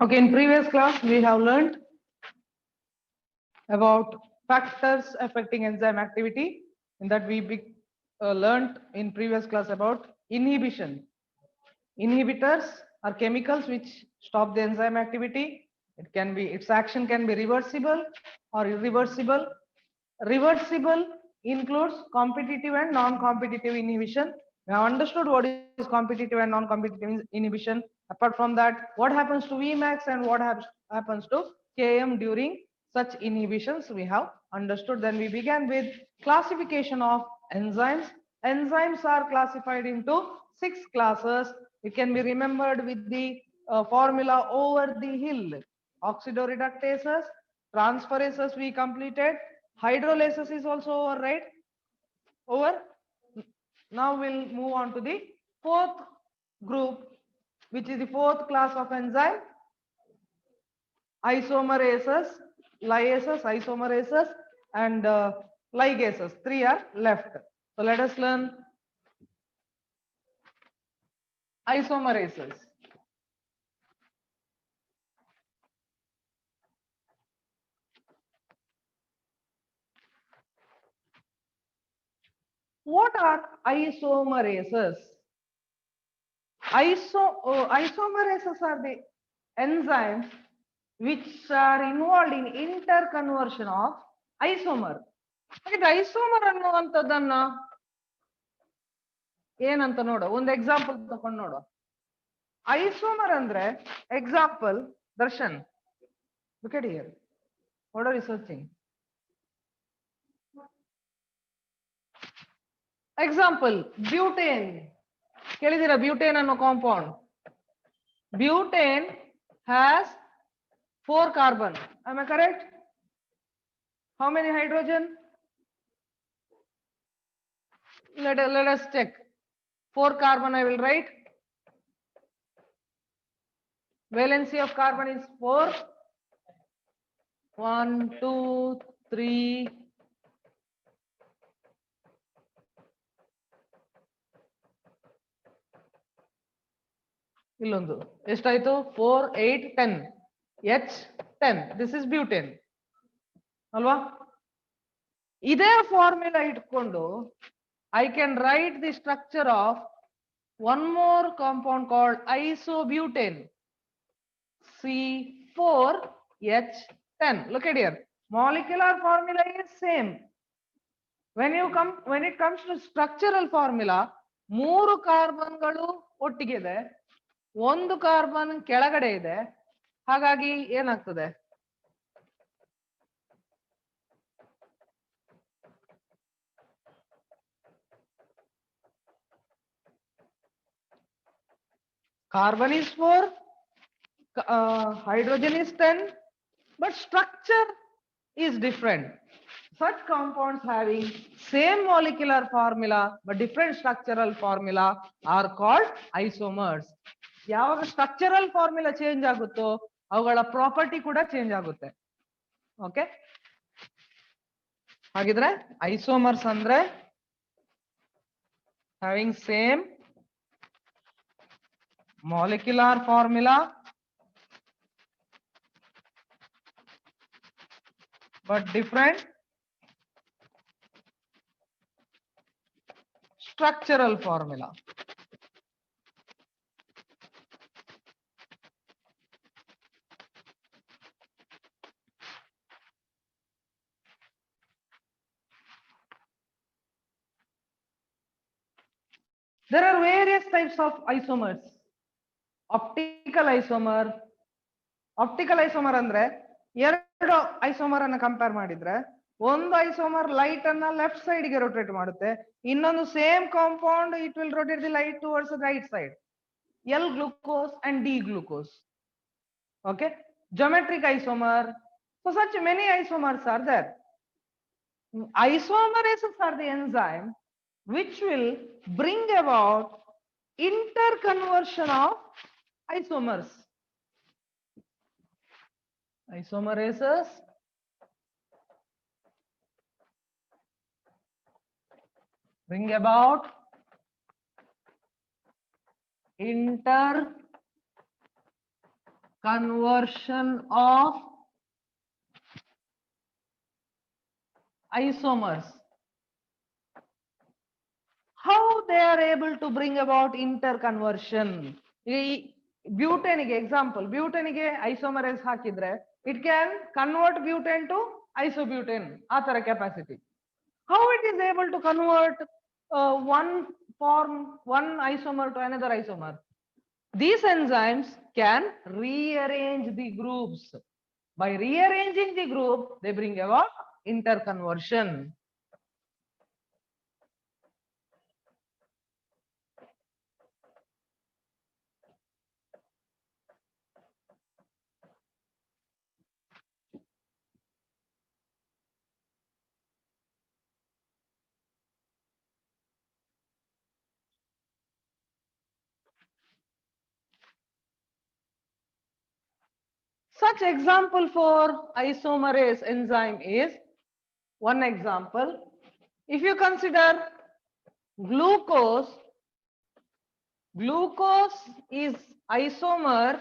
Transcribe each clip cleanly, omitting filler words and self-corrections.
Okay, in previous class we have learned about factors affecting enzyme activity. In that we learned in previous class about inhibition. Inhibitors are chemicals which stop the enzyme activity. Its action can be reversible or irreversible. Reversible includes competitive and non-competitive inhibition. We have understood what is competitive and non-competitive inhibition. Apart from that, what happens to Vmax and what happens to Km during such inhibitions we have understood. Then we began with classification of enzymes. Enzymes are classified into 6 classes. It can be remembered with the formula over the hill. Oxidoreductases, transferases we completed. Hydrolases is also over, right? Over. Now we'll move on to the fourth group, which is the fourth class of enzyme. Isomerases, lyases, isomerases, and ligases. 3 are left. So let us learn isomerases. What are isomerases? Isomerases are the enzymes which are involved in interconversion of isomer. Isomer ಅನ್ನುವಂಥದ್ದನ್ನ ಏನಂತ ನೋಡು, ಒಂದು example ತಕೊಂಡು ನೋಡು. Isomer ಅಂದ್ರೆ example Darshan, look at here. What are you searching? Example, butane. ಕೇಳಿದಿರಾ butane ಅನ್ನೋ compound? Butane has 4 carbon. Am I correct? How many hydrogen? Let us check. 4 carbon I will write. Valency of carbon is 4. 1, 2, 3. ಇಲ್ಲೊಂದು ಎಷ್ಟಾಯ್ತು 4 8 10 H10. This is butane ಅಲ್ವಾ? ಇದೇ formula ಇಟ್ಕೊಂಡು I can write the structure of one more compound called isobutane, C4H10. Look at here, molecular formula is same. When it comes to structural formula, 3 ಕಾರ್ಬನ್ಗಳು ಒಟ್ಟಿಗೆ ಇದೆ, 1 carbon ಕೆಳಗಡೆ ಇದೆ. ಹಾಗಾಗಿ ಏನಾಗ್ತದೆ? Carbon is 4, hydrogen is 10, but structure is different. Such compounds having same molecular formula but different structural formula are called isomers. ಯಾವಾಗ structural formula change ಆಗುತ್ತೋ ಅವುಗಳ property ಕೂಡ ಚೇಂಜ್ ಆಗುತ್ತೆ. ಓಕೆ, ಹಾಗಿದ್ರೆ ಐಸೋಮರ್ಸ್ ಅಂದ್ರೆ having same molecular formula but different structural formula. There are various types of isomers. Optical isomer. Optical isomer ಅಂದ್ರೆ ಎರಡು isomer ಅನ್ನು ಕಂಪೇರ್ ಮಾಡಿದ್ರೆ ಒಂದು ಐಸೋಮರ್ ಲೈಟ್ ಅನ್ನ ಲೆಫ್ಟ್ ಸೈಡ್ ಗೆ ರೊಟೇಟ್ ಮಾಡುತ್ತೆ, ಇನ್ನೊಂದು same compound it will rotate the light towards right side. L glucose and D glucose. Okay, geometric isomer. So such many isomers are there. Isomerases are the enzyme which will bring about interconversion of isomers. Isomerases bring about interconversion conversion of isomers. How they are able to bring about interconversion? Butane example, butane isomerase hakidre, it can convert butane to isobutane, athara capacity. How it is able to convert one form, one isomer to another isomer? These enzymes can rearrange the groups. By rearranging the group, they bring about interconversion. Such example for isomerase enzyme is one example. If you consider glucose, glucose is isomer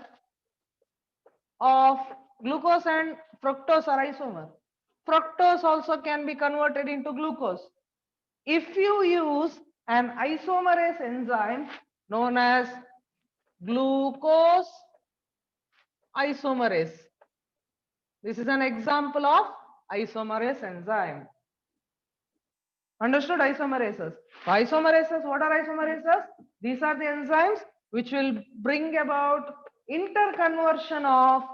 of glucose and fructose are isomer. Fructose also can be converted into glucose. If you use an isomerase enzyme known as glucose isomerase, this is an example of isomerase enzyme. Understood? Isomerases. Isomerases, what are isomerases? These are the enzymes which will bring about interconversion of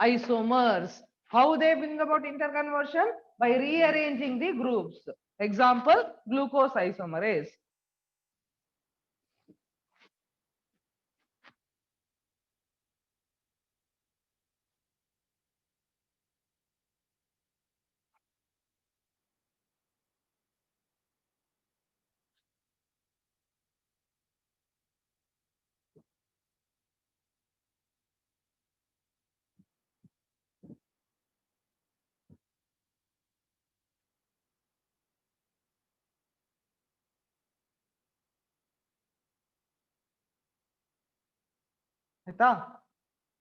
isomers. How they bring about interconversion? By rearranging the groups. Example, glucose isomerase.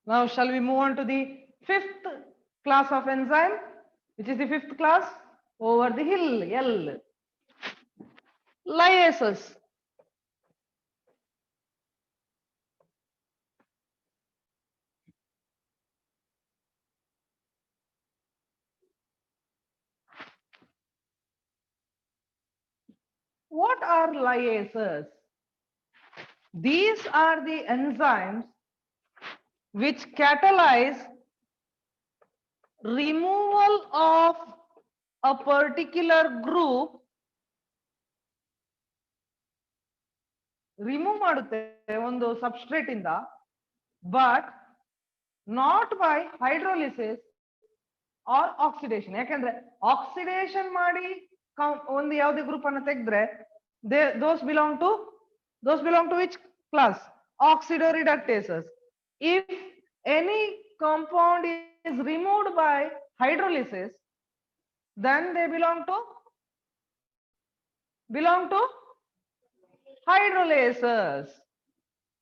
Now shall we move on to the fifth class of enzyme? Which is the fifth class? Over the hill, L. Lyases. What are lyases? These are the enzymes which catalyze removal of a particular group. Remove ಮಾಡುತ್ತೆ ಒಂದು substrate ಇಂದ, but not by hydrolysis or oxidation. ಯಾಕಂದ್ರೆ oxidation ಮಾಡಿ ಒಂದು ಯಾವುದೇ group ಅನ್ನು ತೆಗೆದ್ರೆ those belong to which class? Oxidoreductases. If any compound is removed by hydrolysis, then they belong to hydrolases.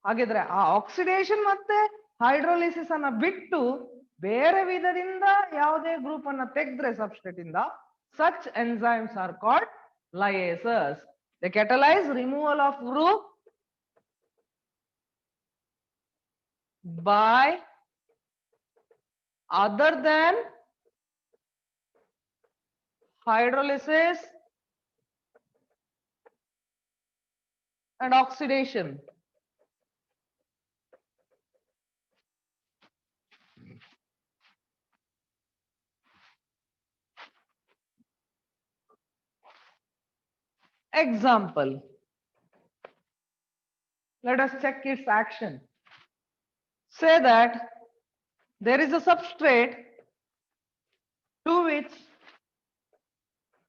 ಹಾಗಿದ್ರೆ ಆ ಆಕ್ಸಿಡೇಷನ್ ಮತ್ತೆ ಹೈಡ್ರೋಲಿಸಿಸ್ ಅನ್ನ ಬಿಟ್ಟು ಬೇರೆ ವಿಧದಿಂದ ಯಾವುದೇ ಗ್ರೂಪ್ ಅನ್ನ ತೆಗೆದ್ರೆ ಸಬ್ಸ್ಟ್ರೇಟ್ ಇಂದ, such enzymes are called lyases. They catalyze removal of group by other than hydrolysis and oxidation. Example. Let us check its action. Say that there is a substrate to which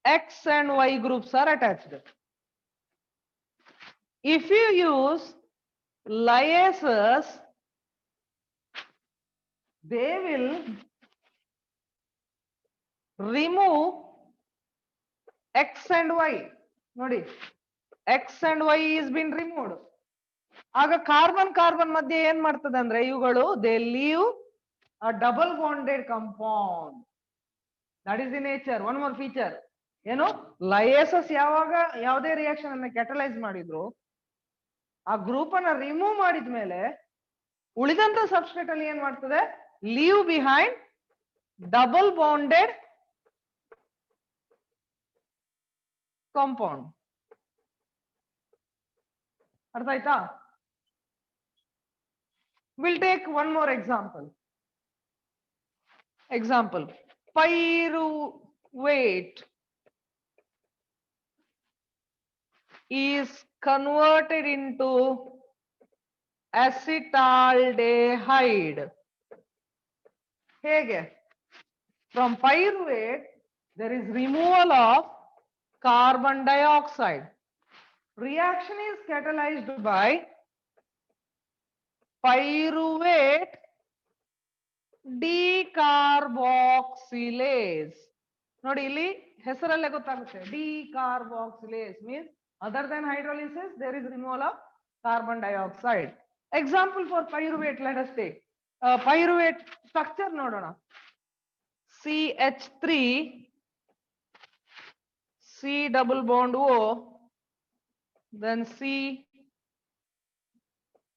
X and Y groups are attached. If you use lyases, they will remove X and Y. Nodi, X and Y is been removed. ಆಗ carbon carbon ಮಧ್ಯೆ ಏನ್ ಮಾಡ್ತದೆ ಅಂದ್ರೆ ಇವುಗಳು they leave a double bonded compound. That is the nature. One more feature ಏನು, ಲಯೇಸಸ್ ಯಾವಾಗ ಯಾವುದೇ reaction ಅನ್ನ ಕ್ಯಾಟಲೈಸ್ ಮಾಡಿದ್ರು ಆ ಗ್ರೂಪ್ ಅನ್ನ ರಿಮೂವ್ ಮಾಡಿದ್ಮೇಲೆ ಉಳಿದಂತ ಸಬ್ಸ್ಟ್ರೇಟ್ ಅಲ್ಲಿ ಏನ್ ಮಾಡ್ತದೆ, leave behind double bonded compound. ಅರ್ಥ ಆಯ್ತಾ? Will take one more example. Pyruvate is converted into acetaldehyde. ಹೇಗೆ? From pyruvate there is removal of carbon dioxide. Reaction is catalyzed by pyruvate decarboxylase. ನೋಡಿ ಇಲ್ಲಿ ಹೆಸರಲ್ಲೇ ಗೊತ್ತಾಗುತ್ತೆ, decarboxylase means other than hydrolysis there is removal of carbon dioxide. Example for pyruvate, let us take pyruvate structure ನೋಡೋಣ. CH3 C double bond O, then C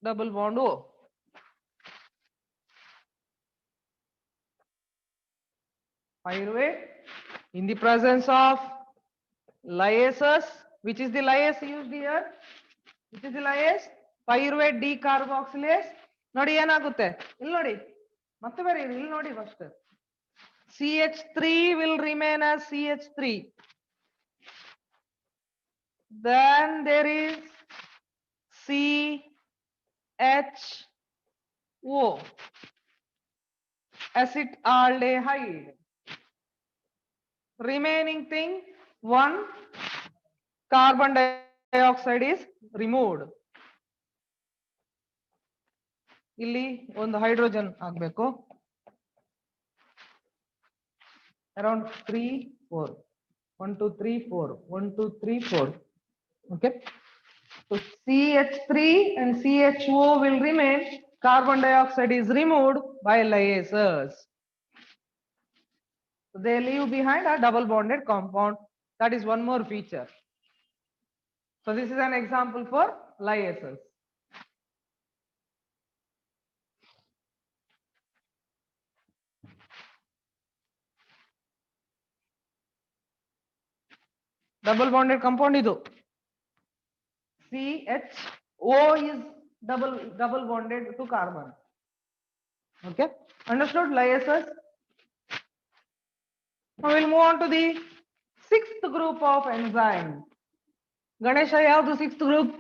double bond O. Pyruvate in the presence of lyases. Which is the lyase used here? Which is the lyase? Pyruvate decarboxylase. ನೋಡಿ ಏನಾಗುತ್ತೆ ಇಲ್ಲಿ ನೋಡಿ, ಮತ್ತೆ ಬೇರೆ ಇಲ್ಲಿ ನೋಡಿ first CH3 will remain as CH3. Then there is CHO, acetaldehyde. Remaining thing, one carbon dioxide is removed. ಇಲ್ಲಿ ಒಂದು ಹೈಡ್ರೋಜನ್ ಆಗಬೇಕು, around 3 4 1 2 3 4 1 2 3 4. Okay, so CH3 and CHO will remain, carbon dioxide is removed by lyases. So they leave behind a double bonded compound. That is one more feature. So this is an example for lyases. Double bonded compound idu. CHO is double bonded to carbon. Okay, understood? Lyases. Now we'll move on to the sixth group of enzyme. Ganesha, ಯಾವುದು sixth group?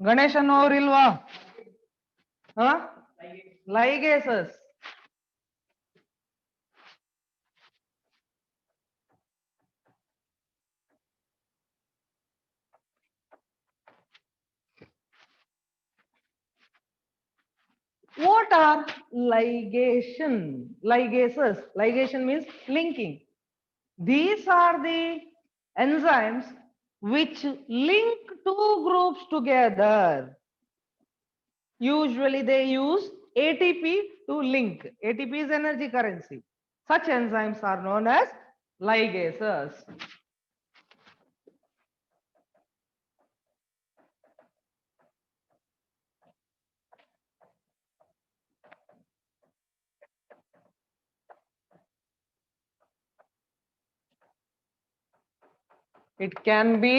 Ganesha ಅನ್ನೋರಿಲ್ವಾ? Ligases. What are ligation? Ligases. Ligation means linking. These are the enzymes which link two groups together. Usually they use ATP to link. ATP is energy currency. Such enzymes are known as ligases. It can be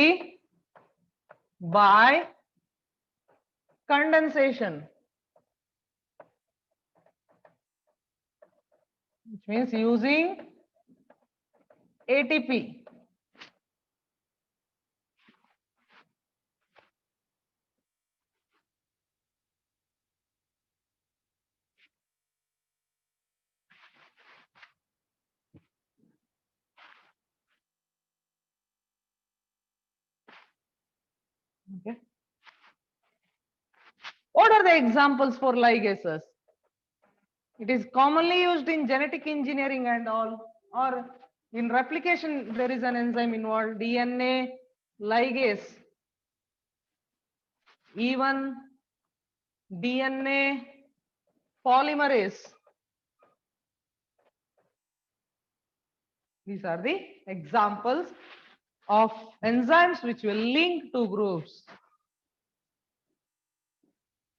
by condensation, which means using ATP. Okay. What are the examples for ligases? It is commonly used in genetic engineering and all, or in replication there is an enzyme involved, DNA ligase. even DNA polymerase. These are the examples of enzymes which will link two groups.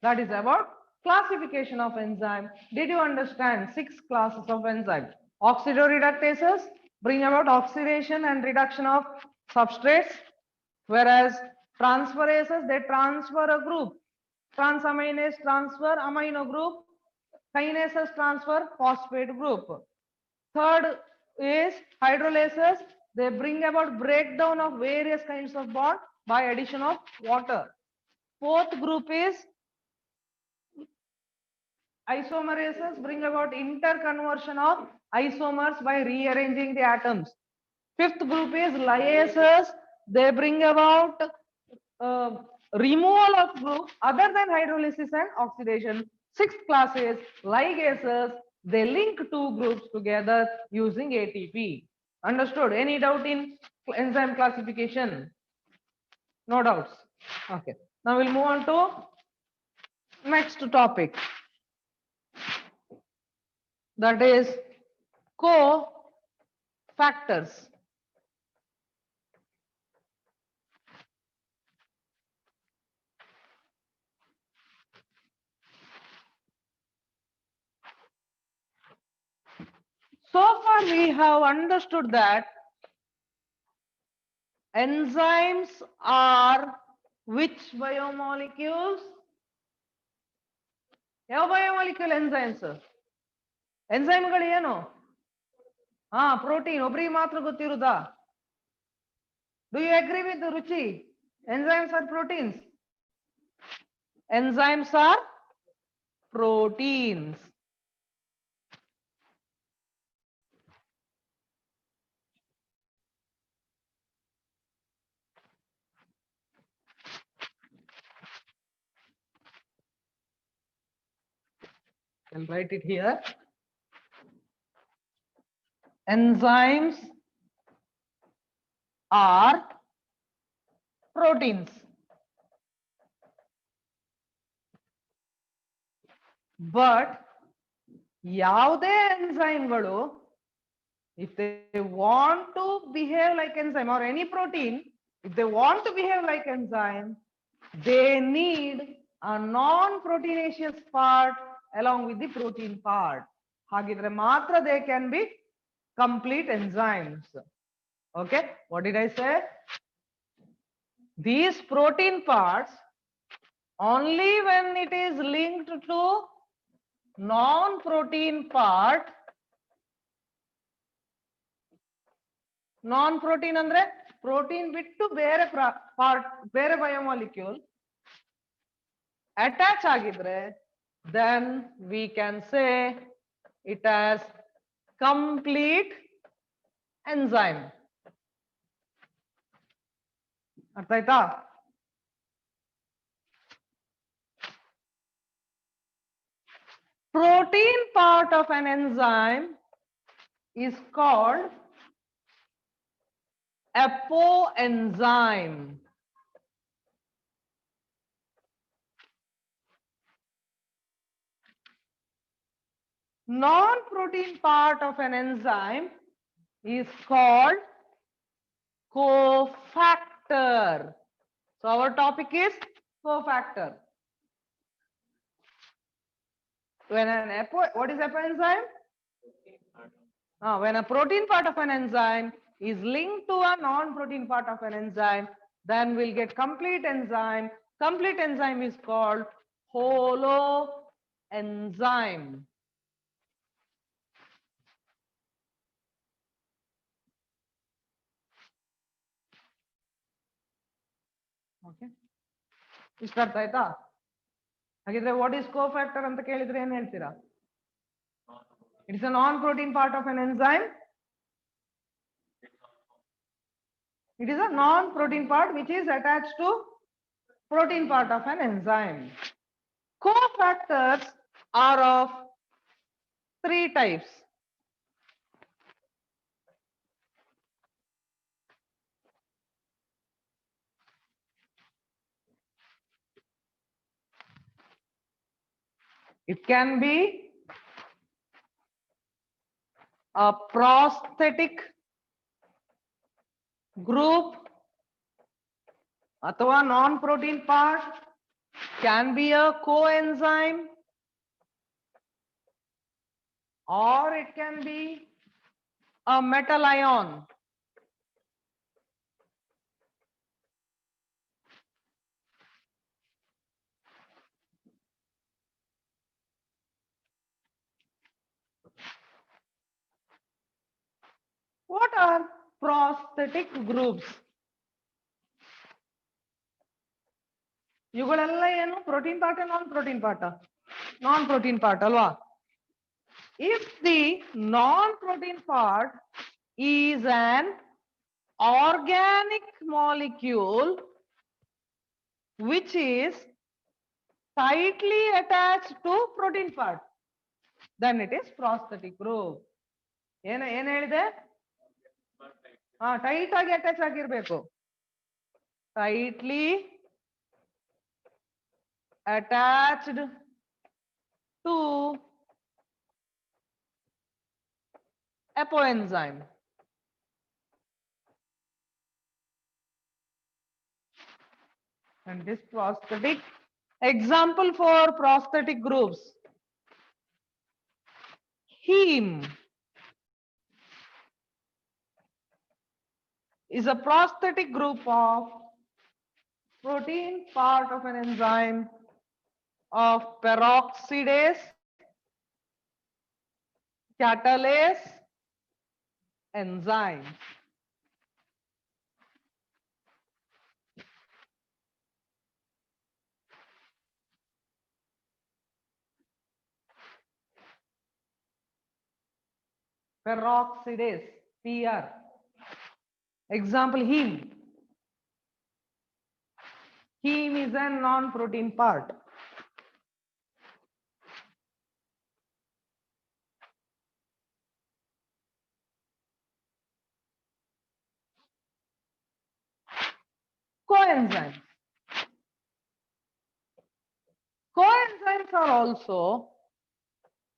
That is about classification of enzyme. Did you understand 6 classes of enzyme? Oxidoreductases bring about oxidation and reduction of substrates, whereas transferases, they transfer a group. Transaminase transfer amino group, kinases transfer phosphate group. Third is hydrolases, they bring about breakdown of various kinds of bond by addition of water. Fourth group is isomerases, bring about interconversion of isomers by rearranging the atoms. Fifth group is lyases, they bring about removal of group other than hydrolysis and oxidation. Sixth class is ligases, they link two groups together using ATP. Understood? Any doubt in enzyme classification? No doubts. Okay. Now we'll move on to next topic. That is cofactors. So far we have understood that enzymes are which biomolecules? ಯಾವ biomolecule enzymes? ಎಂಜೈಮ್ಗಳು ಏನು? Protein. ಒಬ್ಬರಿಗೆ ಮಾತ್ರ ಗೊತ್ತಿರುದಾ? Do you agree with Ruchi? Enzymes are proteins. Enzymes are proteins. I'll write it here. Enzymes are proteins. But ಯಾವುದೇ ಎಂಜೈಮ್ಗಳು, if they want to behave like enzyme or any protein, if they want to behave like enzyme, they need a non-proteinaceous part along with the protein part. ಹಾಗಿದ್ರೆ ಮಾತ್ರ they can be complete enzymes. Okay, what did I say? These protein parts, only when it is linked to non-protein part, non-protein andre protein bittu bere part, bere biomolecule attach agidre, then we can say it as complete enzyme. ಅರ್ಥ ಆಯ್ತಾ? Protein part of an enzyme is called apoenzyme. Non-protein part of an enzyme is called cofactor. So our topic is cofactor. When what is apoenzyme? When a protein part of an enzyme is linked to a non-protein part of an enzyme, then we'll get complete enzyme. Complete enzyme is called holoenzyme. Okay. ಇಷ್ಟ ಅರ್ಥ ಆಯ್ತಾ? ಹಾಗಿದ್ರೆ what is cofactor ಅಂತ ಕೇಳಿದ್ರೆ ಏನ್ ಹೇಳ್ತೀರಾ? It is a non-protein part of an enzyme. It is a non-protein part which is attached to protein part of an enzyme. Cofactors are of 3 types. It can be a prosthetic group अथवा non-protein part, can be a coenzyme, or it can be a metal ion. What are prosthetic groups? ಇವುಗಳೆಲ್ಲ ಏನು protein part ನಾನ್ protein part ನಾನ್ protein part ಅಲ್ವಾ if the non-protein part is an organic molecule which is tightly attached to protein part, then it is prosthetic group. ಏನು ಹೇಳಿದೆ tight ಆಗಿ attach ಆಗಿರ್ಬೇಕು tightly attached to apoenzyme. And this prosthetic, example for prosthetic groups, heme is a prosthetic group of protein part of an enzyme of peroxidase, catalase enzyme. Peroxidase, PR. Example, heme. Heme is a non-protein part. Coenzymes. Coenzymes are also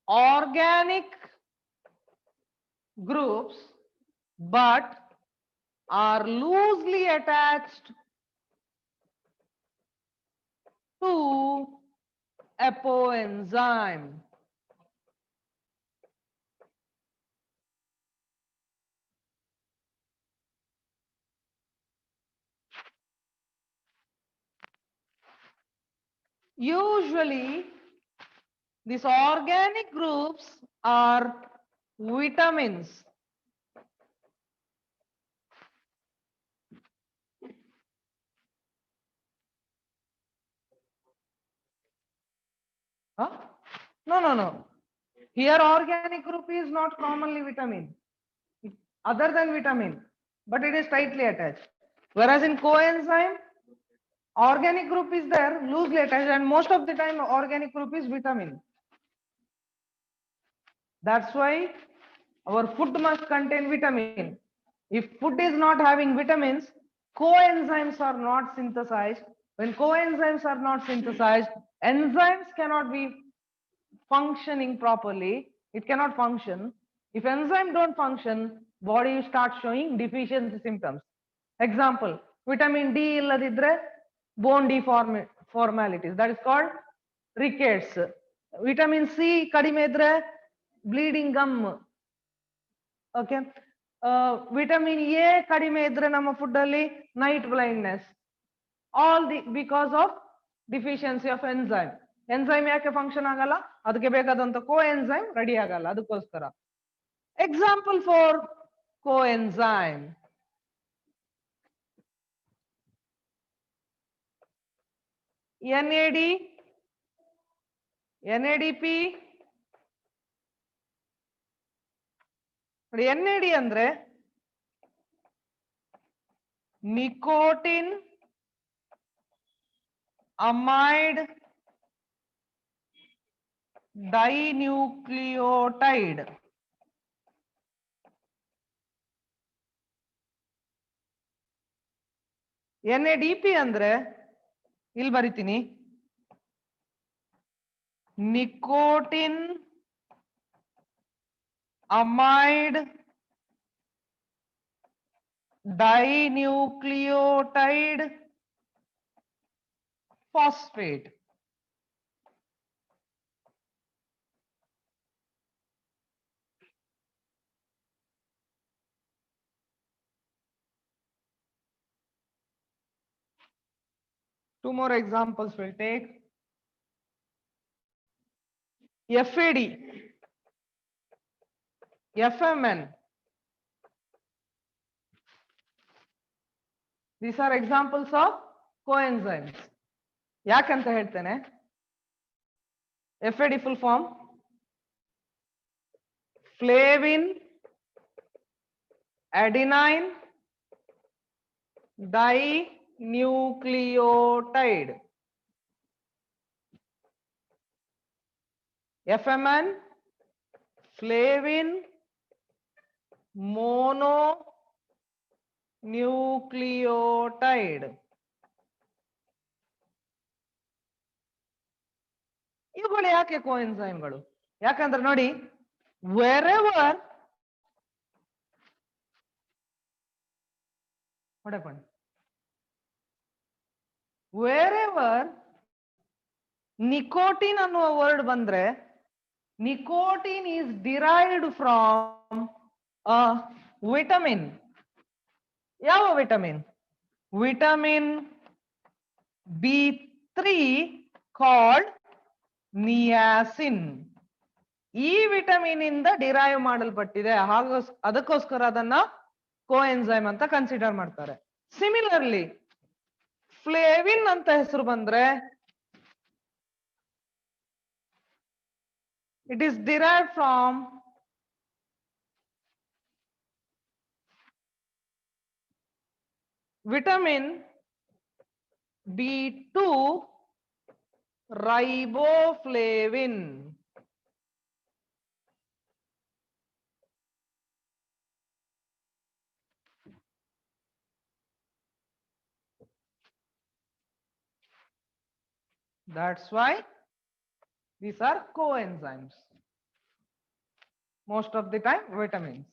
organic groups but are loosely attached to apoenzyme. Usually these organic groups are vitamins. Huh? No. Here organic group is not commonly vitamin, other than vitamin, but it is tightly attached. Whereas in coenzyme, organic group is there, loosely attached, and most of the time organic group is vitamin. That's why our food must contain vitamin. If food is not having vitamins, coenzymes are not synthesized. When coenzymes are not synthesized, enzymes cannot be functioning properly. It cannot function. If enzyme don't function, body starts showing deficiency symptoms. Example, vitamin D illadidre bone deformalities, that is called rickets. Vitamin C kadime idre bleeding gum. Okay. Vitamin A kadime idre nama food alli night blindness. All the because of deficiency of enzyme. Enzyme ಯಾಕೆ function ಆಗಲ್ಲ, ಅದಕ್ಕೆ ಬೇಕಾದಂತ coenzyme ready ಆಗಲ್ಲ, ಅದಕ್ಕೋಸ್ಕರ. Example for coenzyme, NAD, NADP. NAD ಅಂದ್ರೆ nicotine amide dinucleotide. NADP ಅಂದ್ರೆ ಇಲ್ಲಿ ಬರಿತೀನಿ, nicotine amide dinucleotide phosphate. Two more examples we'll take. FAD, FMN. These are examples of coenzymes. ಯಾಕಂತ ಹೇಳ್ತೇನೆ, FAD full form flavin adenine dinucleotide. FMN flavin mononucleotide. ಇವುಗಳು ಯಾಕೆ ಕೋಎನ್ಸೈಮ್ಗಳು? ಯಾಕಂದ್ರೆ ನೋಡಿ, wherever what happened? Wherever nicotine ಅನ್ನುವ ವರ್ಡ್ ಬಂದ್ರೆ, nicotine is derived from a vitamin. ಯಾವ vitamin? Vitamin B3 called niacin. ಈ ವಿಟಮಿನ್ ಇಂದ ಡಿರೈವ್ ಮಾಡಲ್ಪಟ್ಟಿದೆ, ಹಾಗೂ ಅದಕ್ಕೋಸ್ಕರ ಅದನ್ನ ಕೋಎನ್ಸೈಮ್ ಅಂತ ಕನ್ಸಿಡರ್ ಮಾಡ್ತಾರೆ. ಸಿಮಿಲರ್ಲಿ ಫ್ಲೇವಿನ್ ಅಂತ ಹೆಸರು ಬಂದ್ರೆ, it is derived from vitamin B2 riboflavin. That's why these are coenzymes. Most of the time vitamins.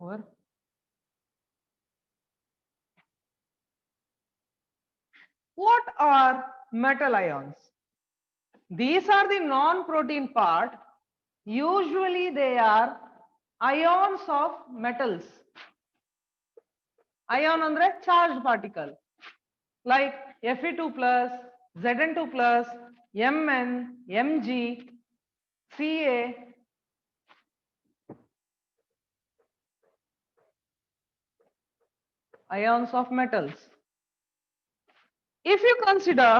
Or what are metal ions? These are the non-protein part. Usually they are ions of metals. Ion andre charged particle like Fe2 plus, Zn2 plus, Mn, Mg, Ca. Ions of metals. If you consider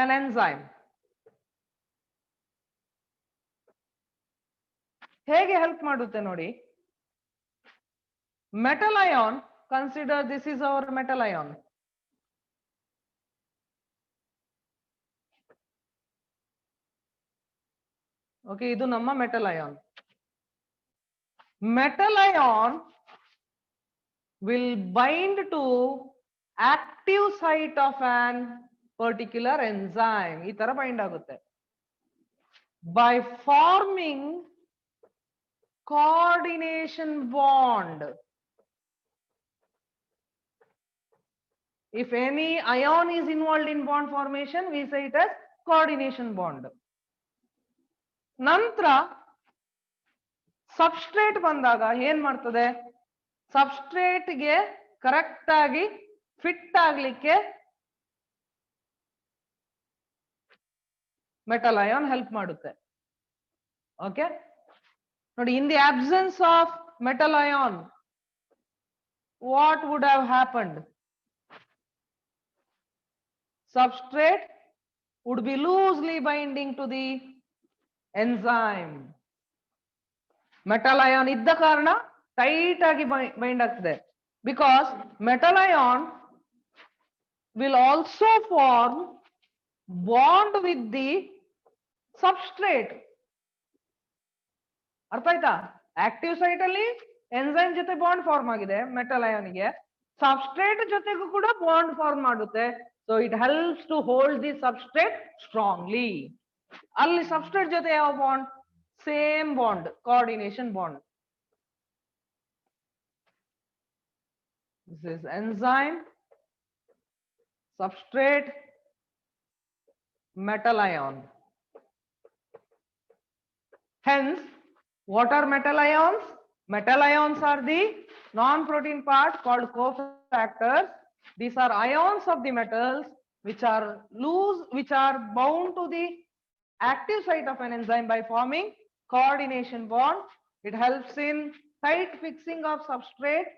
an enzyme, ಹೇಗೆ help ಮಾಡುತ್ತೆ ನೋಡಿ. Metal ion, consider this is our metal ion. Okay, idu namma metal ion. Metal ion will bind to active site of an particular enzyme. ಈ ತರ bind ಆಗುತ್ತೆ by forming coordination bond. If any ion is involved in bond formation, we say it as coordination bond. ನಂತರ substrate ಬಂದಾಗ ಏನ್ ಮಾಡ್ತದೆ, substrate ಗೆ correct ಆಗಿ fit ಆಗ್ಲಿಕ್ಕೆ ಮೆಟಲ್ ಅಯಾನ್ ಹೆಲ್ಪ್ ಮಾಡುತ್ತೆ. ಓಕೆ ನೋಡಿ, in the absence of metal ion what would have happened? Substrate would be loosely binding to the enzyme. Metal ion idda karana tight agi bind agtide, because metal ion will also form bond with the substrate. ಅರ್ಥ ಆಯ್ತಾ? Active site ಅಲ್ಲಿ enzyme ಜೊತೆ bond form ಆಗಿದೆ metal ion ಗೆ, substrate ಜೊತೆಗೂ ಕೂಡ bond form ಮಾಡುತ್ತೆ. So it helps to hold the substrate strongly. ಅಲ್ಲಿ ಸಬ್ಸ್ಟ್ರೇಟ್ ಜೊತೆ ಯಾವ bond? Same bond, coordination bond. This is enzyme, substrate, metal ion. Hence, what are metal ions? Metal ions are the non-protein part called cofactors. These are ions of the metals which are loose, which are bound to the active site of an enzyme by forming coordination bond. It helps in tight fixing of substrate.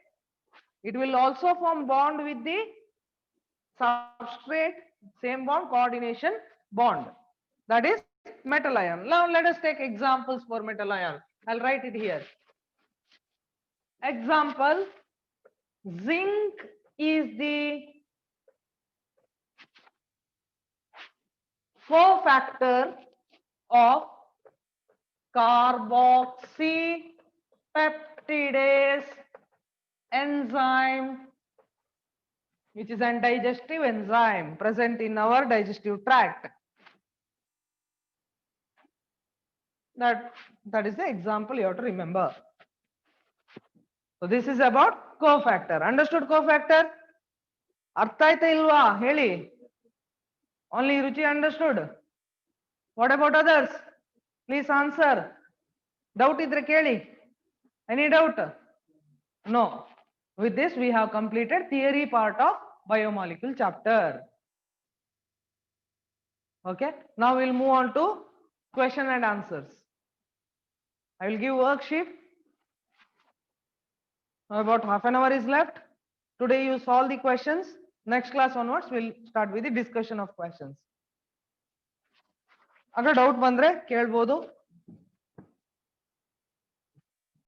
It will also form bond with the substrate, same bond, coordination bond. That is metal ion. Now let us take examples for metal ion. I'll write it here. Example, zinc is the cofactor of carboxypeptidase enzyme, which is an digestive enzyme present in our digestive tract. That is the example you have to remember. So this is about cofactor. Understood cofactor? Artha aita ilva heli? Only Ruchi understood. What about others? Please answer. Doubt idre keli. Any doubt? No. With this we have completed theory part of biomolecule chapter. Okay. Now we'll move on to question and answers. I will give worksheet. About half an hour is left. Today you solve the questions. Next class onwards we'll start with the discussion of questions. Agar doubt bandre kelbodu.